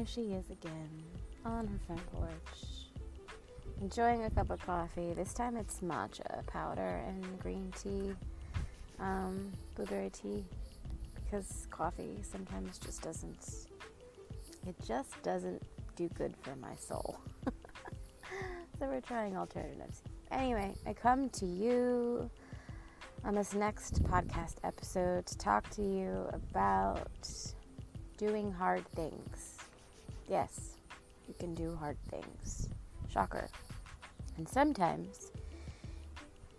here she is again, on her front porch, enjoying a cup of coffee. This time it's matcha powder and green tea, blueberry tea, because coffee sometimes just doesn't do good for my soul. So we're trying alternatives. Anyway, I come to you on this next podcast episode to talk to you about doing hard things. Yes, you can do hard things. Shocker. And sometimes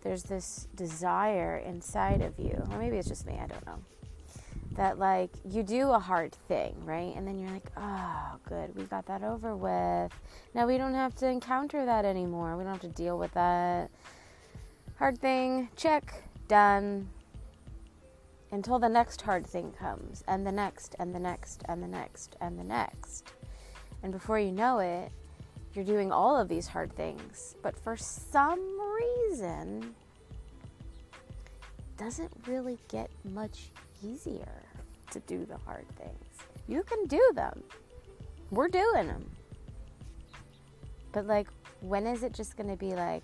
there's this desire inside of you, or maybe it's just me, I don't know, that like you do a hard thing, right? And then you're like, oh, good, we got that over with. Now we don't have to encounter that anymore. We don't have to deal with that. Hard thing, check, done. Until the next hard thing comes, and the next, and the next, and the next, and the next. And before you know it, you're doing all of these hard things. But for some reason, it doesn't really get much easier to do the hard things. You can do them. We're doing them. But like, when is it just going to be like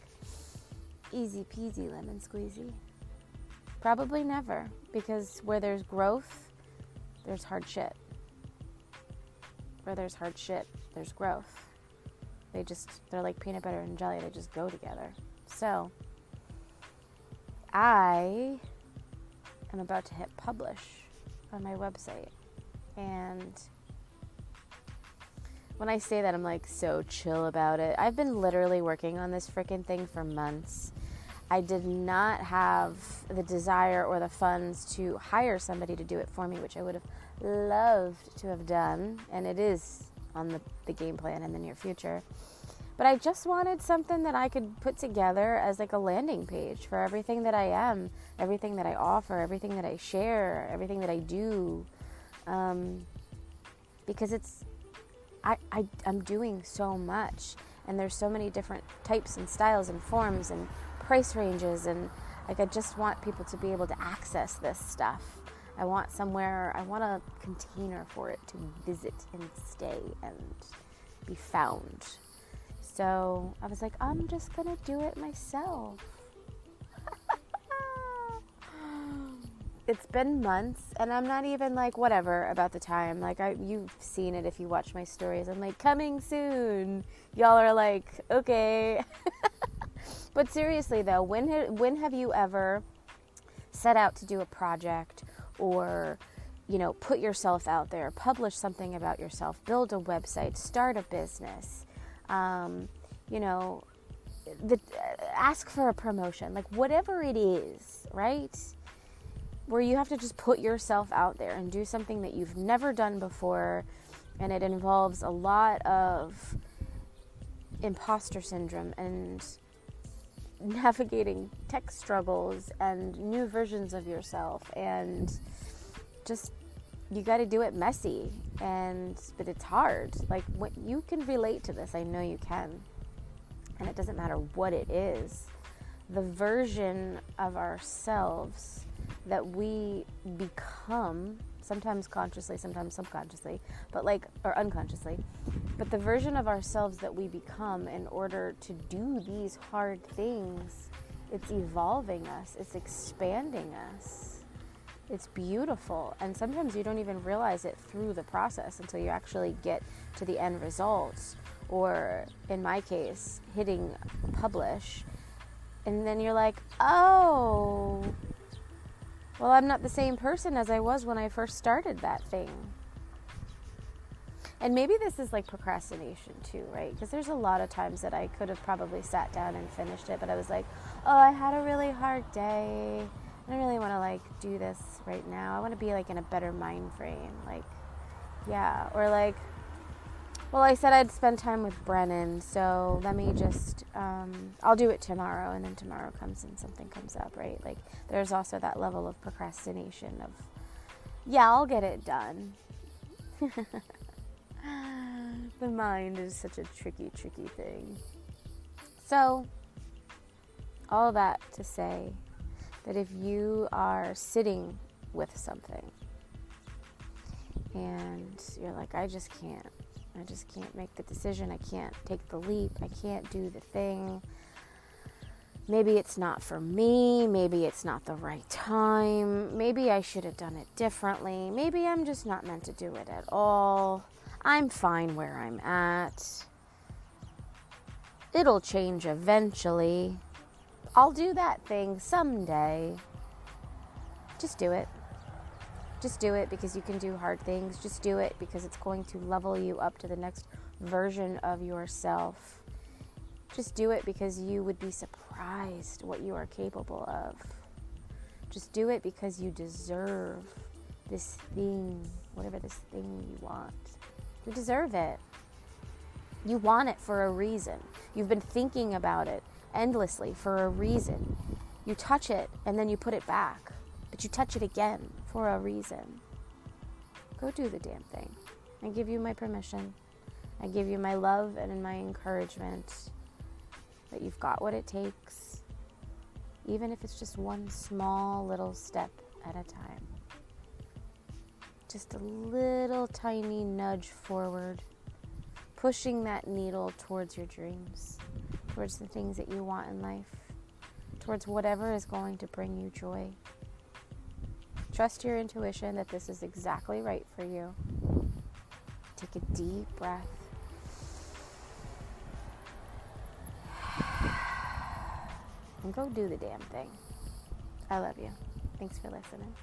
easy peasy lemon squeezy? Probably never, because where there's growth, there's hard shit. Where there's hard shit, there's growth. They're like peanut butter and jelly, they just go together. So, I am about to hit publish on my website. And when I say that, I'm like so chill about it. I've been literally working on this freaking thing for months. I did not have the desire or the funds to hire somebody to do it for me, which I would have loved to have done. And it is on the game plan in the near future. But I just wanted something that I could put together as like a landing page for everything that I am, everything that I offer, everything that I share, everything that I do. Because I'm doing so much, and there's so many different types and styles and forms and price ranges, and like I just want people to be able to access this stuff. I want a container for it to visit and stay and be found. So I was like, I'm just gonna do it myself. It's been months, and I'm not even like whatever about the time. Like you've seen it if you watch my stories. I'm like, coming soon. Y'all are like, okay. But seriously though, when have you ever set out to do a project or, put yourself out there, publish something about yourself, build a website, start a business, ask for a promotion, like whatever it is, right? Where you have to just put yourself out there and do something that you've never done before, and it involves a lot of imposter syndrome and navigating tech struggles and new versions of yourself, and just you got to do it messy, but it's hard. Like, what you can relate to this, I know you can, and it doesn't matter what it is. The version of ourselves that we become, sometimes consciously, sometimes subconsciously, or unconsciously, but the version of ourselves that we become in order to do these hard things, it's evolving us, it's expanding us, it's beautiful, and sometimes you don't even realize it through the process until you actually get to the end results, or in my case, hitting publish, and then you're like, oh, well, I'm not the same person as I was when I first started that thing. And maybe this is like procrastination too, right? Because there's a lot of times that I could have probably sat down and finished it, but I was like, oh, I had a really hard day. I don't really want to like do this right now. I want to be like in a better mind frame. Like, yeah. Or like, well, I said I'd spend time with Brennan, so let me just, I'll do it tomorrow, and then tomorrow comes and something comes up, right? Like, there's also that level of procrastination of, yeah, I'll get it done. The mind is such a tricky thing. So, all that to say that if you are sitting with something and you're like, I just can't I just can't make the decision. I can't take the leap. I can't do the thing. Maybe it's not for me. Maybe it's not the right time. Maybe I should have done it differently. Maybe I'm just not meant to do it at all. I'm fine where I'm at. It'll change eventually. I'll do that thing someday. Just do it. Just do it because you can do hard things. Just do it because it's going to level you up to the next version of yourself. Just do it because you would be surprised what you are capable of. Just do it because you deserve this thing, whatever this thing you want. You deserve it. You want it for a reason. You've been thinking about it endlessly for a reason. You touch it and then you put it back. But you touch it again for a reason. Go do the damn thing. I give you my permission. I give you my love and my encouragement that you've got what it takes, even if it's just one small little step at a time. Just a little tiny nudge forward, pushing that needle towards your dreams, towards the things that you want in life, towards whatever is going to bring you joy. Trust your intuition that this is exactly right for you. Take a deep breath. And go do the damn thing. I love you. Thanks for listening.